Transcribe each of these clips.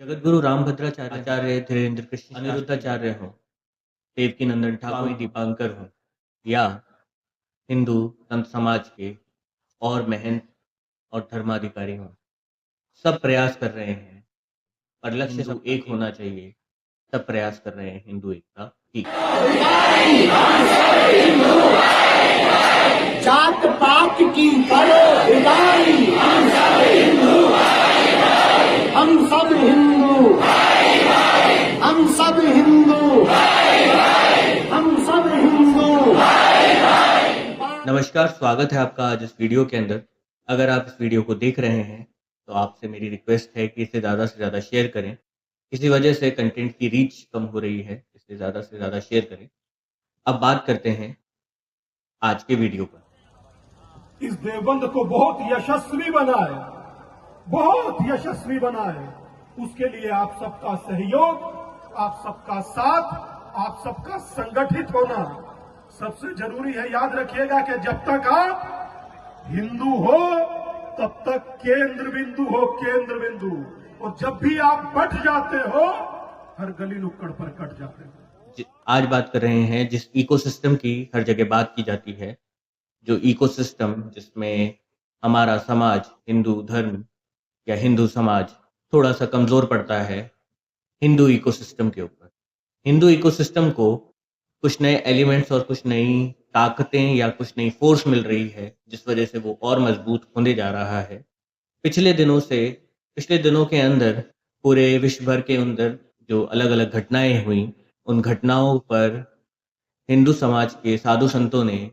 जगतगुरु रामभद्राचार्य आचार्य धीरेन्द्र कृष्ण अनिरुद्धाचार्य हों, देवकीनंदन ठाकुर दीपांकर हों या हिंदू संत समाज के और महंत और धर्माधिकारी हों, सब प्रयास कर रहे हैं और लक्ष्य सब एक होना चाहिए। सब प्रयास कर रहे हैं हिंदू एकता की। जात पात की करो विदाई, हम सब हिंदू, हम सब हिंदू, हम सब हिंदू, हम सब हिंदू। नमस्कार, स्वागत है आपका आज इस वीडियो के अंदर। अगर आप इस वीडियो को देख रहे हैं तो आपसे मेरी रिक्वेस्ट है कि इसे ज़्यादा से ज़्यादा शेयर करें। इसी वजह से कंटेंट की रीच कम हो रही है, इसे ज़्यादा से ज़्यादा शेयर करें। अब बात करते हैं आज के वीडियो पर। इस देवबंद को बहुत यशस्वी बनाए, बहुत यशस्वी बनाए। उसके लिए आप सबका सहयोग, आप सबका साथ, आप सबका संगठित होना सबसे जरूरी है। याद रखिएगा कि जब तक आप हिंदू हो तब तक केंद्र बिंदु हो, केंद्र बिंदु। और जब भी आप बट जाते हो, हर गली नुक्कड़ पर कट जाते हो। आज बात कर रहे हैं जिस इकोसिस्टम की हर जगह बात की जाती है, जो इकोसिस्टम जिसमें हमारा समाज, हिंदू धर्म या हिंदू समाज थोड़ा सा कमजोर पड़ता है हिंदू इकोसिस्टम के ऊपर। हिंदू इकोसिस्टम को कुछ नए एलिमेंट्स और कुछ नई ताकतें या कुछ नई फोर्स मिल रही है, जिस वजह से वो और मजबूत होने जा रहा है। पिछले दिनों के अंदर पूरे विश्व भर के अंदर जो अलग अलग घटनाएं हुई, उन घटनाओं पर हिंदू समाज के साधु संतों ने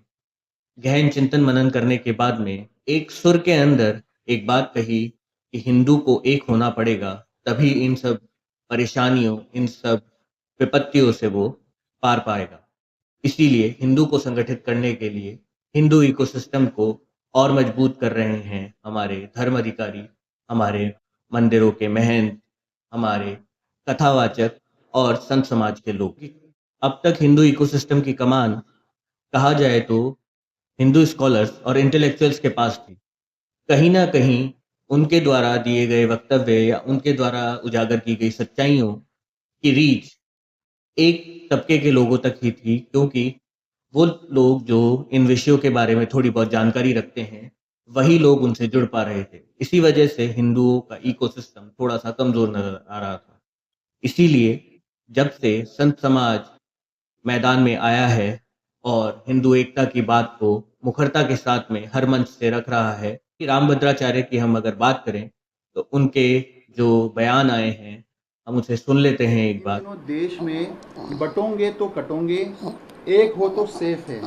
गहन चिंतन मनन करने के बाद में एक सुर के अंदर एक बात कही कि हिंदू को एक होना पड़ेगा, तभी इन सब परेशानियों, इन सब विपत्तियों से वो पार पाएगा। इसीलिए हिंदू को संगठित करने के लिए हिंदू इकोसिस्टम को और मजबूत कर रहे हैं हमारे धर्म अधिकारी, हमारे मंदिरों के महंत, हमारे कथावाचक और संत समाज के लोग। अब तक हिंदू इकोसिस्टम की कमान कहा जाए तो हिंदू स्कॉलर्स और इंटेलेक्चुअल्स के पास थी। कहीं ना कहीं उनके द्वारा दिए गए वक्तव्य या उनके द्वारा उजागर की गई सच्चाइयों की रीच एक तबके के लोगों तक ही थी, क्योंकि वो लोग जो इन विषयों के बारे में थोड़ी बहुत जानकारी रखते हैं, वही लोग उनसे जुड़ पा रहे थे। इसी वजह से हिंदुओं का इकोसिस्टम थोड़ा सा कमजोर नजर आ रहा था। इसीलिए जब से संत समाज मैदान में आया है और हिंदू एकता की बात को मुखरता के साथ में हर मंच से रख रहा है, कि रामभद्राचार्य की हम अगर बात करें तो उनके जो बयान आए हैं हम उसे सुन लेते हैं एक बार। देश में बटोंगे तो कटोंगे, एक हो तो सेफ है,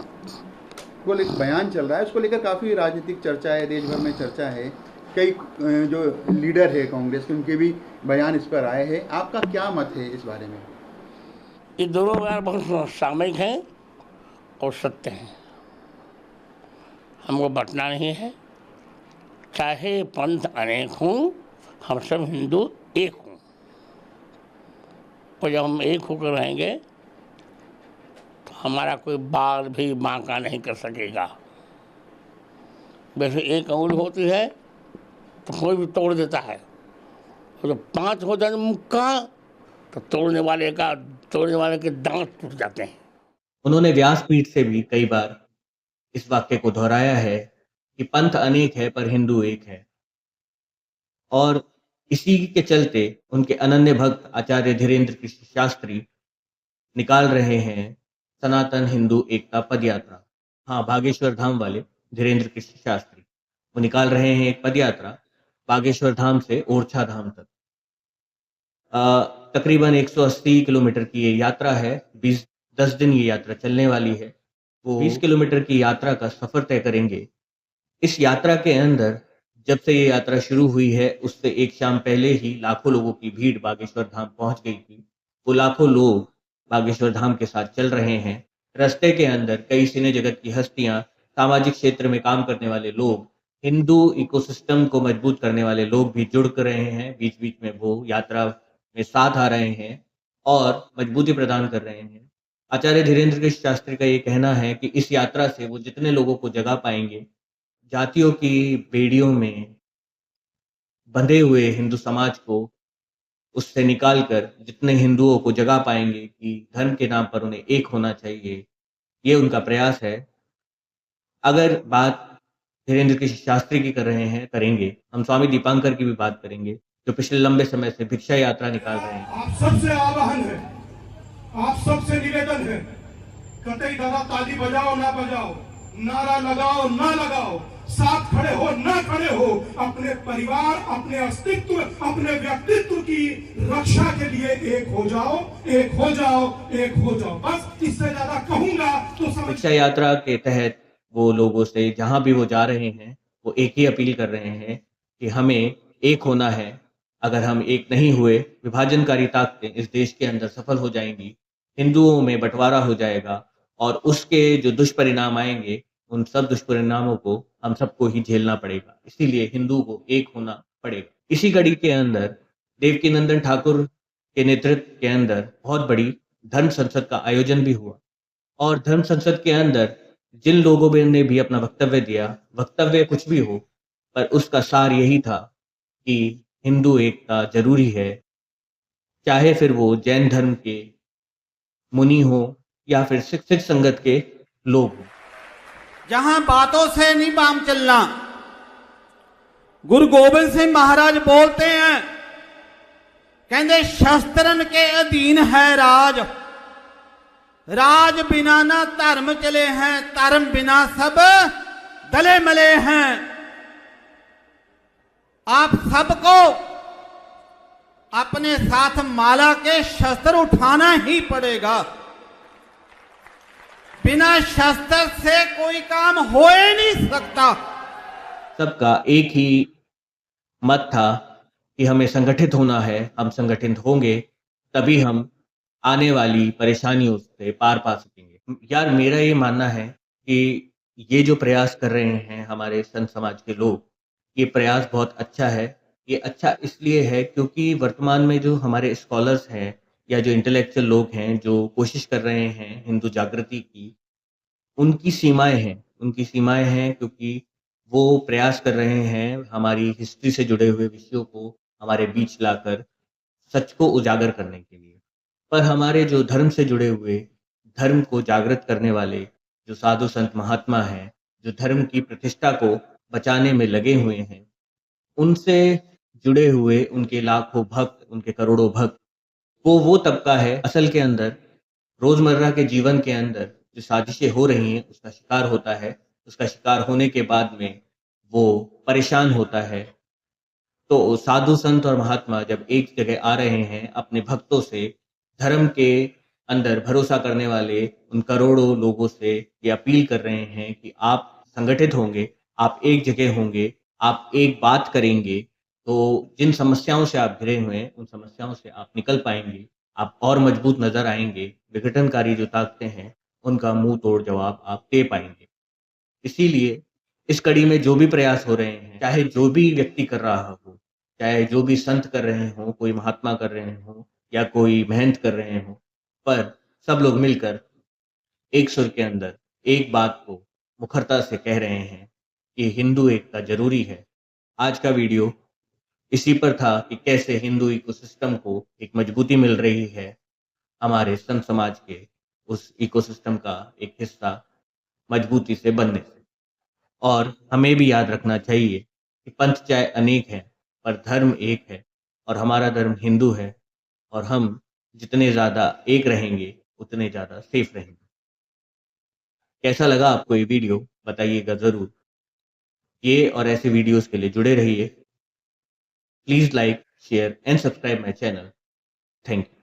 वो एक बयान चल रहा है। उसको लेकर काफ़ी राजनीतिक चर्चा है, देश भर में चर्चा है। कई जो लीडर है कांग्रेस के, उनके भी बयान इस पर आए हैं। आपका क्या मत है इस बारे में? ये दोनों बयान बहुत सामयिक हैं और सत्य हैं। हमको बटना नहीं है, चाहे पंथ अनेक हों, हम सब हिंदू एक हों। और जब हम एक होकर रहेंगे तो हमारा कोई बाल भी बांका नहीं कर सकेगा। वैसे एक अंगुल होती है तो कोई भी तोड़ देता है, और जब 5 हो जाए मुक्का तो तोड़ने वाले के दांत टूट जाते हैं। उन्होंने व्यासपीठ से भी कई बार इस वाक्य को दोहराया है कि पंथ अनेक है पर हिंदू एक है। और इसी के चलते उनके अनन्य भक्त आचार्य धीरेन्द्र कृष्ण शास्त्री निकाल रहे हैं सनातन हिंदू एकता पद यात्रा। हाँ, बागेश्वर धाम वाले धीरेन्द्र कृष्ण शास्त्री वो निकाल रहे हैं एक पद यात्रा बागेश्वर धाम से ओरछा धाम तक। तकरीबन 180 किलोमीटर की ये यात्रा है। 10 दिन ये यात्रा चलने वाली है। वो 20 किलोमीटर की यात्रा का सफर तय करेंगे। इस यात्रा के अंदर जब से ये यात्रा शुरू हुई है, उससे एक शाम पहले ही लाखों लोगों की भीड़ बागेश्वर धाम पहुंच गई थी। वो लाखों लोग बागेश्वर धाम के साथ चल रहे हैं। रास्ते के अंदर कई सिने जगत की हस्तियां, सामाजिक क्षेत्र में काम करने वाले लोग, हिंदू इकोसिस्टम को मजबूत करने वाले लोग भी जुड़ कर रहे हैं। बीच बीच में वो यात्रा में साथ आ रहे हैं और मजबूती प्रदान कर रहे हैं। आचार्य धीरेन्द्र कृष्ण शास्त्री का ये कहना है कि इस यात्रा से वो जितने लोगों को जगा पाएंगे, जातियों की बेड़ियों में बंधे हुए हिंदू समाज को उससे निकाल कर जितने हिंदुओं को जगा पाएंगे कि धर्म के नाम पर उन्हें एक होना चाहिए, ये उनका प्रयास है। अगर बात धीरेन्द्र कृष्ण शास्त्री की कर रहे हैं, करेंगे, हम स्वामी दीपांकर की भी बात करेंगे, जो पिछले लंबे समय से भिक्षा यात्रा निकाल रहे हैं। आप सबसे आह्वान है, आप सबसे निवेदन है, कतई दादा ताली बजाओ ना बजाओ, नारा लगाओ ना लगाओ, साथ खड़े हो ना खड़े हो, अपने परिवार, अपने अस्तित्व, अपने व्यक्तित्व की रक्षा के लिए एक हो जाओ, एक हो जाओ, एक हो जाओ। बस इससे ज्यादा कहूंगा तो भिक्षा यात्रा के तहत वो लोगों से जहां भी वो जा रहे हैं, वो एक ही अपील कर रहे हैं कि हमें एक होना है। अगर हम एक नहीं हुए, विभाजनकारी ताकतें इस देश के अंदर सफल हो जाएंगी, हिंदुओं में बंटवारा हो जाएगा और उसके जो दुष्परिणाम आएंगे, उन सब दुष्परिणामों को हम सबको ही झेलना पड़ेगा। इसीलिए हिंदू को एक होना पड़ेगा। इसी कड़ी के अंदर देवकीनंदन ठाकुर के नेतृत्व के अंदर बहुत बड़ी धर्म संसद का आयोजन भी हुआ और धर्म संसद के अंदर जिन लोगों ने भी अपना वक्तव्य दिया, वक्तव्य कुछ भी हो, पर उसका सार यही था कि हिंदू एकता जरूरी है, चाहे फिर वो जैन धर्म के मुनि हो या फिर शिक्षित संगत के लोग हों। जहां बातों से नहीं काम चलना। गुरु गोबिंद सिंह महाराज बोलते हैं, कहते शस्त्रन के अधीन है राज, राज बिना ना धर्म चले हैं, धर्म बिना सब दले मले हैं। आप सबको अपने साथ माला के शस्त्र उठाना ही पड़ेगा। बिना शस्त्र से कोई काम हो ही नहीं सकता। सबका एक ही मत था कि हमें संगठित होना है। हम संगठित होंगे तभी हम आने वाली परेशानियों से पार पा सकेंगे। यार, मेरा ये मानना है कि ये जो प्रयास कर रहे हैं हमारे संत समाज के लोग, ये प्रयास बहुत अच्छा है। ये अच्छा इसलिए है क्योंकि वर्तमान में जो हमारे स्कॉलर्स हैं या जो इंटेलेक्चुअल लोग हैं जो कोशिश कर रहे हैं हिंदू जागृति की, उनकी सीमाएं हैं क्योंकि वो प्रयास कर रहे हैं हमारी हिस्ट्री से जुड़े हुए विषयों को हमारे बीच लाकर सच को उजागर करने के लिए। पर हमारे जो धर्म से जुड़े हुए, धर्म को जागृत करने वाले जो साधु संत महात्मा हैं, जो धर्म की प्रतिष्ठा को बचाने में लगे हुए हैं, उनसे जुड़े हुए उनके लाखों भक्त, उनके करोड़ों भक्त, वो तबका है असल के अंदर रोजमर्रा के जीवन के अंदर जो साजिशें हो रही हैं उसका शिकार होता है। उसका शिकार होने के बाद में वो परेशान होता है। तो साधु संत और महात्मा जब एक जगह आ रहे हैं अपने भक्तों से, धर्म के अंदर भरोसा करने वाले उन करोड़ों लोगों से ये अपील कर रहे हैं कि आप संगठित होंगे, आप एक जगह होंगे, आप एक बात करेंगे, तो जिन समस्याओं से आप घिरे हुए हैं उन समस्याओं से आप निकल पाएंगे, आप और मजबूत नजर आएंगे। विघटनकारी जो ताकतें हैं उनका मुंह तोड़ जवाब आप दे पाएंगे। इसीलिए इस कड़ी में जो भी प्रयास हो रहे हैं, चाहे जो भी व्यक्ति कर रहा हो, चाहे जो भी संत कर रहे हो, कोई महात्मा कर रहे हो या कोई महंत कर रहे हो, पर सब लोग मिलकर एक सुर के अंदर एक बात को मुखरता से कह रहे हैं कि हिंदू एकता जरूरी है। आज का वीडियो इसी पर था कि कैसे हिंदू इकोसिस्टम को एक मजबूती मिल रही है हमारे संत समाज के उस इकोसिस्टम का एक हिस्सा मजबूती से बनने से। और हमें भी याद रखना चाहिए कि पंथ चाहे अनेक हैं पर धर्म एक है और हमारा धर्म हिंदू है, और हम जितने ज़्यादा एक रहेंगे उतने ज़्यादा सेफ रहेंगे। कैसा लगा आपको ये वीडियो बताइएगा ज़रूर। ये और ऐसे वीडियोस के लिए जुड़े रहिए। Please like, share and subscribe my channel. Thank you.